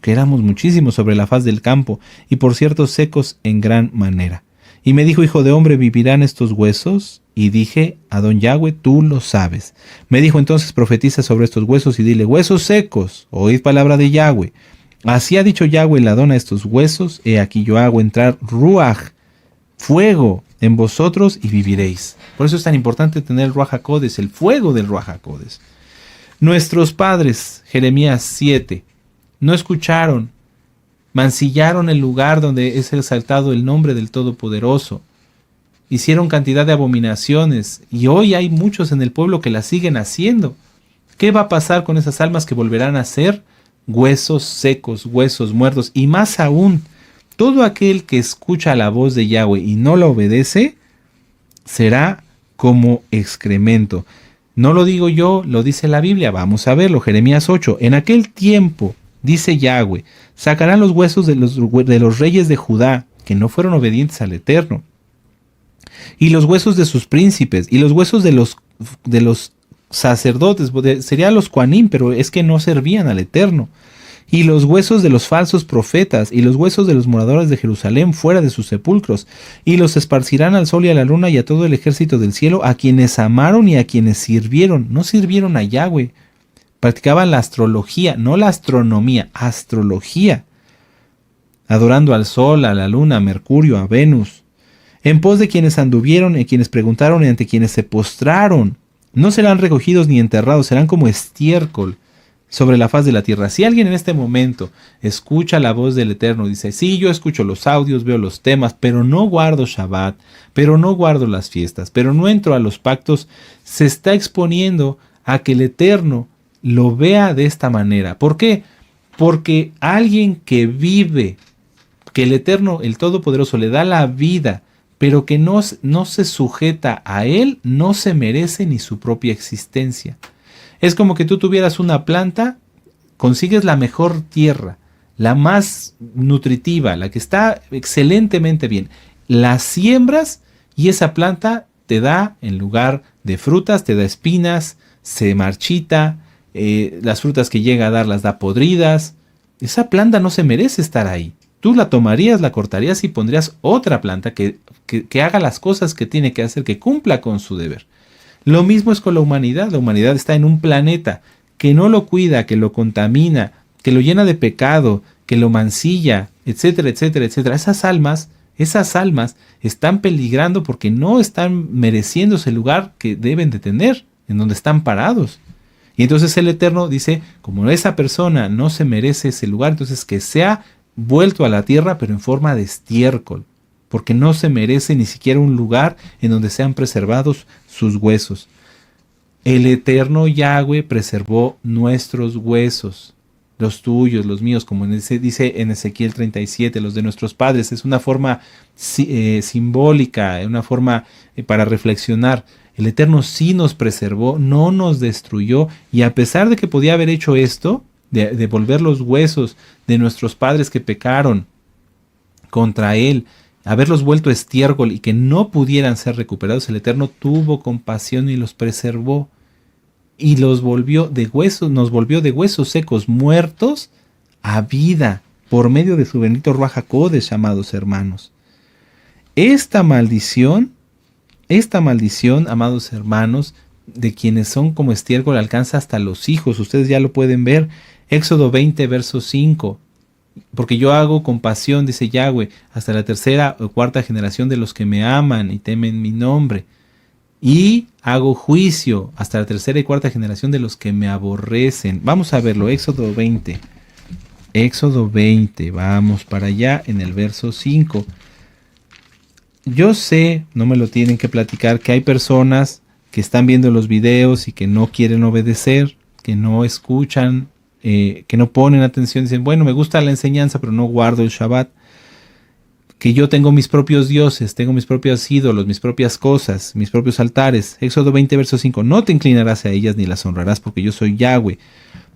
que éramos muchísimos sobre la faz del campo, y por cierto secos en gran manera. Y me dijo: hijo de hombre, ¿vivirán estos huesos? Y dije: Adón Yahweh, tú lo sabes. Me dijo entonces: profetiza sobre estos huesos y dile: huesos secos, oíd palabra de Yahweh. Así ha dicho Yahweh el Adón a estos huesos: he aquí yo hago entrar Ruach, fuego, en vosotros y viviréis. Por eso es tan importante tener el Ruach HaKodesh, el fuego del Ruach HaKodesh. Nuestros padres, Jeremías 7, no escucharon, mancillaron el lugar donde es exaltado el nombre del Todopoderoso, hicieron cantidad de abominaciones, y hoy hay muchos en el pueblo que las siguen haciendo. ¿Qué va a pasar con esas almas que volverán a ser huesos secos, huesos muertos? Y más aún, todo aquel que escucha la voz de Yahweh y no la obedece, será como excremento. No lo digo yo, lo dice la Biblia. Vamos a verlo, Jeremías 8. En aquel tiempo, dice Yahweh, sacarán los huesos de los reyes de Judá, que no fueron obedientes al Eterno, y los huesos de sus príncipes, y los huesos de los sacerdotes, serían los Kohanim, pero es que no servían al Eterno, y los huesos de los falsos profetas, y los huesos de los moradores de Jerusalén fuera de sus sepulcros, y los esparcirán al sol y a la luna y a todo el ejército del cielo, a quienes amaron y a quienes sirvieron. No sirvieron a Yahweh, practicaban la astrología, no la astronomía, astrología, adorando al sol, a la luna, a Mercurio, a Venus, en pos de quienes anduvieron, en quienes preguntaron y ante quienes se postraron. No serán recogidos ni enterrados, serán como estiércol sobre la faz de la tierra. Si alguien en este momento escucha la voz del Eterno, dice: sí, yo escucho los audios, veo los temas, pero no guardo Shabbat, pero no guardo las fiestas, pero no entro a los pactos, se está exponiendo a que el Eterno lo vea de esta manera. ¿Por qué? Porque alguien que vive, que el Eterno, el Todopoderoso, le da la vida, pero que no se sujeta a Él, no se merece ni su propia existencia. Es como que tú tuvieras una planta, consigues la mejor tierra, la más nutritiva, la que está excelentemente bien, la siembras y esa planta te da, en lugar de frutas, te da espinas, se marchita, las frutas que llega a dar las da podridas. Esa planta no se merece estar ahí. Tú la tomarías, la cortarías y pondrías otra planta que haga las cosas que tiene que hacer, que cumpla con su deber. Lo mismo es con la humanidad. La humanidad está en un planeta que no lo cuida, que lo contamina, que lo llena de pecado, que lo mancilla, etcétera, etcétera, etcétera. Esas almas están peligrando porque no están mereciéndose el lugar que deben de tener, en donde están parados. Y entonces el Eterno dice: como esa persona no se merece ese lugar, entonces que sea vuelto a la tierra, pero en forma de estiércol, porque no se merece ni siquiera un lugar en donde sean preservados sus huesos. El Eterno Yahweh preservó nuestros huesos. los tuyos, los míos, como dice en Ezequiel 37, los de nuestros padres. Es una forma simbólica, una forma para reflexionar. El Eterno sí nos preservó, no nos destruyó, y a pesar de que podía haber hecho esto, de devolver los huesos de nuestros padres que pecaron contra Él, haberlos vuelto estiércol y que no pudieran ser recuperados, el Eterno tuvo compasión y los preservó. Y nos volvió de huesos secos, muertos, a vida, por medio de su bendito Ruach HaKodesh, amados hermanos. Esta maldición, amados hermanos, de quienes son como estiércol, alcanza hasta los hijos. Ustedes ya lo pueden ver. Éxodo 20, verso 5. Porque yo hago compasión, dice Yahweh, hasta la tercera o cuarta generación de los que me aman y temen mi nombre. Y hago juicio hasta la tercera y cuarta generación de los que me aborrecen. Vamos a verlo, Éxodo 20. Éxodo 20, vamos para allá en el verso 5. Yo sé, no me lo tienen que platicar, que hay personas que están viendo los videos y que no quieren obedecer, que no escuchan, que no ponen atención, dicen, bueno, me gusta la enseñanza, pero no guardo el Shabbat. Que yo tengo mis propios dioses, tengo mis propios ídolos, mis propias cosas, mis propios altares. Éxodo 20, verso 5. No te inclinarás a ellas ni las honrarás, porque yo soy Yahweh,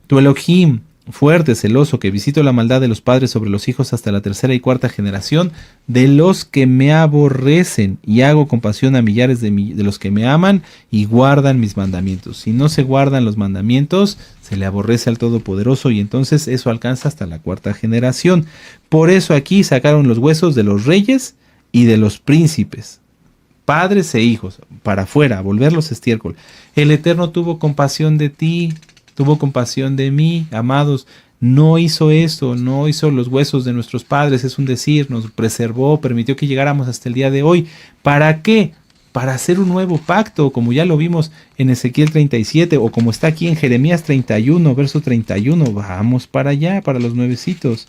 tu Elohim, fuerte, celoso, que visito la maldad de los padres sobre los hijos hasta la tercera y cuarta generación de los que me aborrecen, y hago compasión a millares de los que me aman y guardan mis mandamientos. Si no se guardan los mandamientos, se le aborrece al Todopoderoso, y entonces eso alcanza hasta la cuarta generación. Por eso aquí sacaron los huesos de los reyes y de los príncipes, padres e hijos, para afuera, volverlos estiércol. El Eterno tuvo compasión de ti, tuvo compasión de mí, amados. No hizo esto, no hizo los huesos de nuestros padres, es un decir, nos preservó, permitió que llegáramos hasta el día de hoy. ¿Para qué? Para hacer un nuevo pacto, como ya lo vimos en Ezequiel 37, o como está aquí en Jeremías 31, verso 31. Vamos para allá, para los nuevecitos.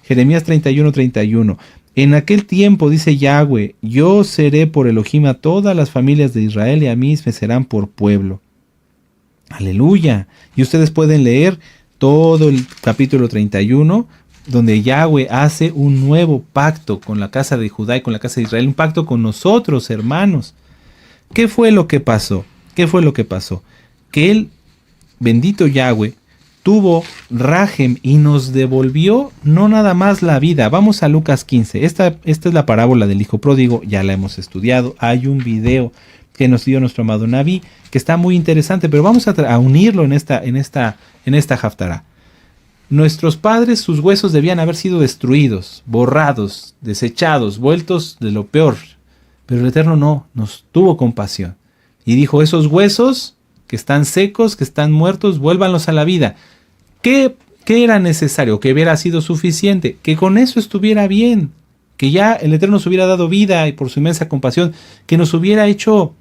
Jeremías 31, 31. En aquel tiempo, dice Yahweh, yo seré por Elohim a todas las familias de Israel, y a mí me serán por pueblo. Aleluya. Y ustedes pueden leer todo el capítulo 31, donde Yahweh hace un nuevo pacto con la casa de Judá y con la casa de Israel, un pacto con nosotros, hermanos. ¿Qué fue lo que pasó? Que el bendito Yahweh tuvo rajem y nos devolvió no nada más la vida. Vamos a Lucas 15. Esta es la parábola del hijo pródigo, ya la hemos estudiado. Hay un video que nos dio nuestro amado Naví, que está muy interesante, pero vamos a unirlo en esta Haftará. Nuestros padres, sus huesos debían haber sido destruidos, borrados, desechados, vueltos de lo peor, pero el Eterno no, nos tuvo compasión y dijo, esos huesos que están secos, que están muertos, vuélvanlos a la vida. ¿Qué era necesario? ¿Que hubiera sido suficiente? Que con eso estuviera bien, que ya el Eterno nos hubiera dado vida y por su inmensa compasión, que nos hubiera hecho,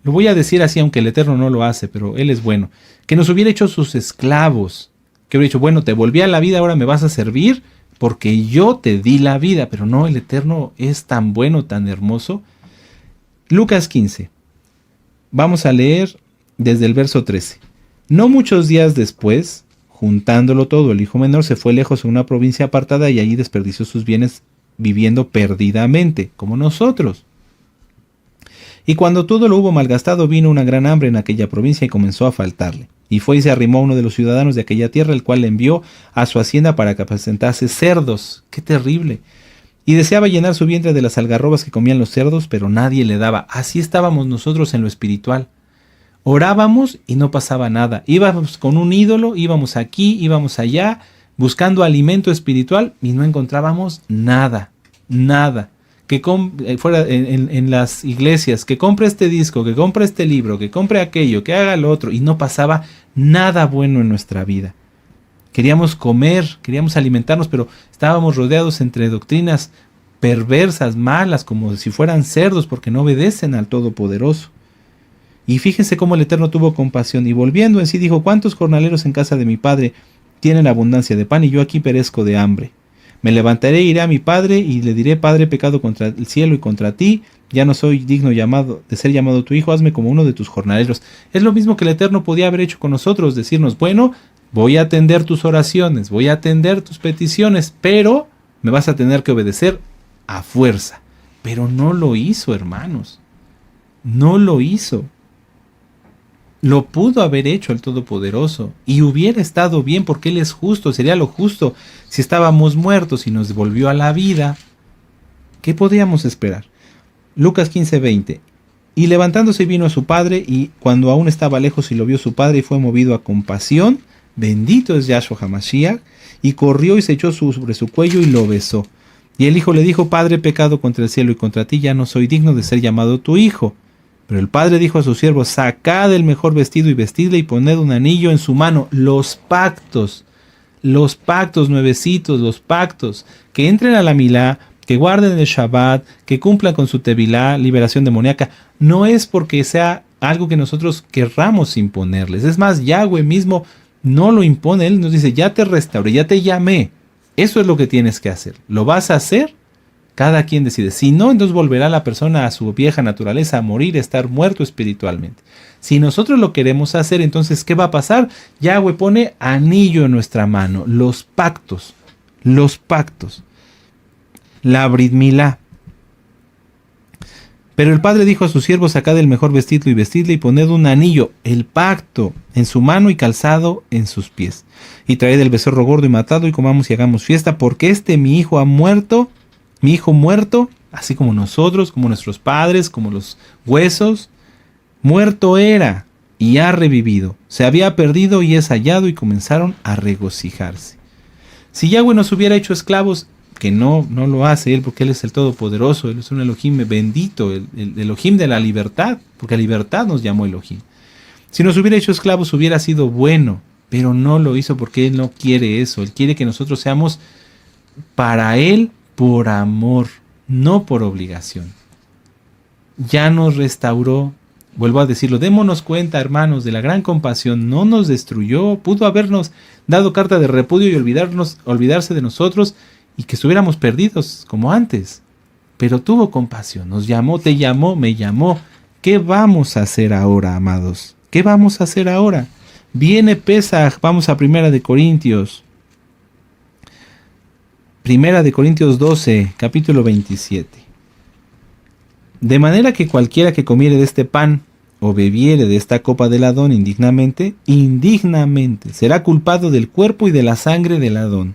lo voy a decir así, aunque el Eterno no lo hace, pero Él es bueno, que nos hubiera hecho sus esclavos, que hubiera dicho, bueno, te volví a la vida, ahora me vas a servir porque yo te di la vida. Pero no, el Eterno es tan bueno, tan hermoso. Lucas 15, vamos a leer desde el verso 13. No muchos días después, juntándolo todo, el hijo menor se fue lejos a una provincia apartada y allí desperdició sus bienes viviendo perdidamente, como nosotros. Y cuando todo lo hubo malgastado, vino una gran hambre en aquella provincia y comenzó a faltarle. Y fue y se arrimó a uno de los ciudadanos de aquella tierra, el cual le envió a su hacienda para que apacentase cerdos. ¡Qué terrible! Y deseaba llenar su vientre de las algarrobas que comían los cerdos, pero nadie le daba. Así estábamos nosotros en lo espiritual. Orábamos y no pasaba nada. Íbamos con un ídolo, íbamos aquí, íbamos allá, buscando alimento espiritual y no encontrábamos nada, nada. Que fuera en las iglesias, que compre este disco, que compre este libro, que compre aquello, que haga lo otro, y no pasaba nada bueno en nuestra vida. Queríamos comer, queríamos alimentarnos, pero estábamos rodeados entre doctrinas perversas, malas, como si fueran cerdos, porque no obedecen al Todopoderoso. Y fíjense cómo el Eterno tuvo compasión, y volviendo en sí dijo, ¿cuántos jornaleros en casa de mi padre tienen abundancia de pan, y yo aquí perezco de hambre? Me levantaré, iré a mi padre y le diré, Padre, he pecado contra el cielo y contra ti, ya no soy digno de ser llamado tu hijo, hazme como uno de tus jornaleros. Es lo mismo que el Eterno podía haber hecho con nosotros, decirnos, bueno, voy a atender tus oraciones, voy a atender tus peticiones, pero me vas a tener que obedecer a fuerza. Pero no lo hizo, hermanos. No lo hizo. Lo pudo haber hecho el Todopoderoso y hubiera estado bien porque Él es justo, sería lo justo. Si estábamos muertos y nos volvió a la vida, ¿qué podíamos esperar? Lucas 15:20. Y levantándose vino a su padre, y cuando aún estaba lejos y lo vio su padre y fue movido a compasión, bendito es Yahshua HaMashiach, y corrió y se echó sobre su cuello y lo besó. Y el hijo le dijo: Padre, he pecado contra el cielo y contra ti, ya no soy digno de ser llamado tu hijo. Pero el padre dijo a sus siervos: sacad el mejor vestido y vestidle y poned un anillo en su mano. Los pactos nuevecitos, los pactos, que entren a la milá, que guarden el Shabbat, que cumplan con su tevilá, liberación demoníaca. No es porque sea algo que nosotros querramos imponerles. Es más, Yahweh mismo no lo impone. Él nos dice: ya te restauré, ya te llamé. Eso es lo que tienes que hacer. ¿Lo vas a hacer? Cada quien decide. Si no, entonces volverá la persona a su vieja naturaleza, a morir, a estar muerto espiritualmente. Si nosotros lo queremos hacer, entonces, ¿qué va a pasar? Yahweh pone anillo en nuestra mano. Los pactos. La Brit Milá. Pero el padre dijo a sus siervos: sacad el mejor vestido y vestidle y poned un anillo, el pacto, en su mano y calzado en sus pies. Y traed el becerro gordo y matado y comamos y hagamos fiesta, porque mi hijo ha muerto, mi hijo muerto, así como nosotros, como nuestros padres, como los huesos, muerto era y ha revivido. Se había perdido y es hallado, y comenzaron a regocijarse. Si Yahweh nos hubiera hecho esclavos, que no lo hace Él, porque Él es el Todopoderoso, Él es un Elohim bendito, el Elohim de la libertad, porque a libertad nos llamó Elohim. Si nos hubiera hecho esclavos hubiera sido bueno, pero no lo hizo porque Él no quiere eso. Él quiere que nosotros seamos para Él por amor, no por obligación. Ya nos restauró. Vuelvo a decirlo, démonos cuenta, hermanos, de la gran compasión. No nos destruyó, pudo habernos dado carta de repudio y olvidarse de nosotros, y que estuviéramos perdidos como antes. Pero tuvo compasión, nos llamó, te llamó, me llamó. ¿Qué vamos a hacer ahora, amados? ¿Qué vamos a hacer ahora? Viene Pesaj, vamos a Primera de Corintios. Primera de Corintios 12, capítulo 27. De manera que cualquiera que comiere de este pan o bebiere de esta copa del Adón indignamente, será culpado del cuerpo y de la sangre del Adón.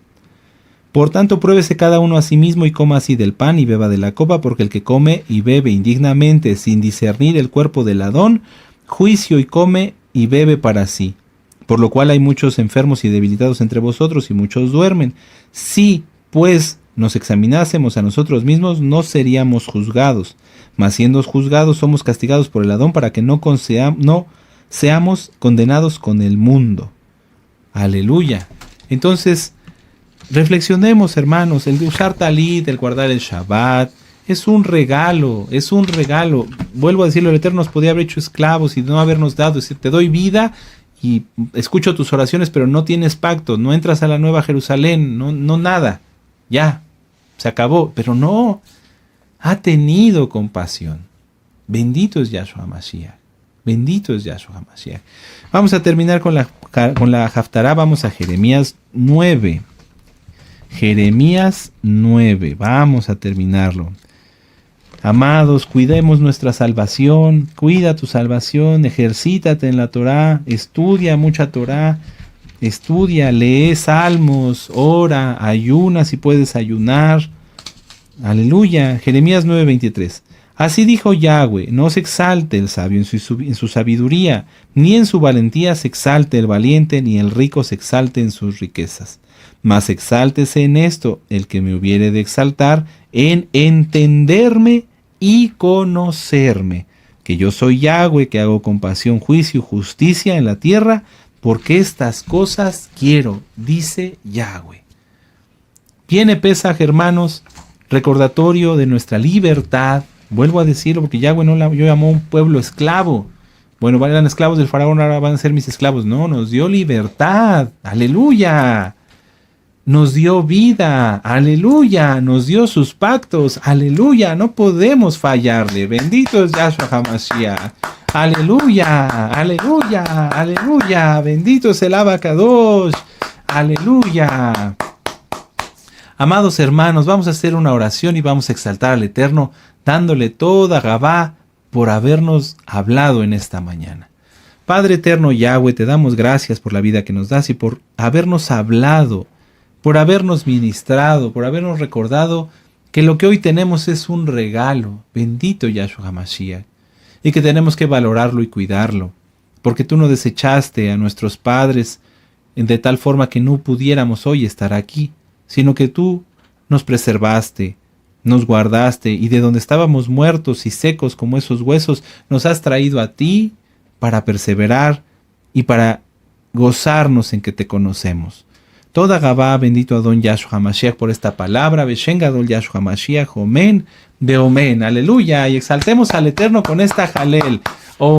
Por tanto, pruébese cada uno a sí mismo y coma así del pan y beba de la copa, porque el que come y bebe indignamente sin discernir el cuerpo del Adón, juicio y come y bebe para sí. Por lo cual hay muchos enfermos y debilitados entre vosotros y muchos duermen. Si, pues, nos examinásemos a nosotros mismos, no seríamos juzgados. Mas siendo juzgados, somos castigados por el Adón para que no seamos condenados con el mundo. Aleluya. Entonces, reflexionemos, hermanos, el de usar talit, el guardar el Shabbat, es un regalo, es un regalo. Vuelvo a decirlo, el Eterno nos podía haber hecho esclavos y no habernos dado, es decir, te doy vida y escucho tus oraciones, pero no tienes pacto, no entras a la Nueva Jerusalén, no nada, ya, se acabó. Pero no, ha tenido compasión. Bendito es Yahshua HaMashiach, bendito es Yahshua HaMashiach. Vamos a terminar con la Haftará, vamos a Jeremías 9. Jeremías 9, vamos a terminarlo. Amados, cuidemos nuestra salvación, cuida tu salvación, ejercítate en la Torá, estudia mucha Torá, estudia, lee salmos, ora, ayuna si puedes ayunar. Aleluya. Jeremías 9:23. Así dijo Yahweh: no se exalte el sabio en su sabiduría, ni en su valentía se exalte el valiente, ni el rico se exalte en sus riquezas. Mas exáltese en esto el que me hubiere de exaltar, en entenderme y conocerme, que yo soy Yahweh, que hago compasión, juicio y justicia en la tierra, porque estas cosas quiero, dice Yahweh. Viene Pesaj, hermanos, recordatorio de nuestra libertad. Vuelvo a decirlo porque Yahweh no llamó a un pueblo esclavo. Bueno, eran esclavos del faraón, ahora van a ser mis esclavos. No, nos dio libertad. Aleluya. Nos dio vida, aleluya, nos dio sus pactos, aleluya, no podemos fallarle. Bendito es Yahshua HaMashiach. Aleluya, aleluya, aleluya. Bendito es el Abacadosh. Aleluya. Amados hermanos, vamos a hacer una oración y vamos a exaltar al Eterno, dándole toda Gabá por habernos hablado en esta mañana. Padre eterno Yahweh, te damos gracias por la vida que nos das y por habernos hablado, por habernos ministrado, por habernos recordado que lo que hoy tenemos es un regalo, bendito Yahshua HaMashiach, y que tenemos que valorarlo y cuidarlo, porque tú no desechaste a nuestros padres de tal forma que no pudiéramos hoy estar aquí, sino que tú nos preservaste, nos guardaste, y de donde estábamos muertos y secos como esos huesos, nos has traído a ti para perseverar y para gozarnos en que te conocemos. Toda Gabá, bendito Adón Yahshua HaMashiach por esta palabra, Beshen Gadol Yahshua HaMashiach, Omen, Beomen, aleluya, y exaltemos al Eterno con esta Jalel.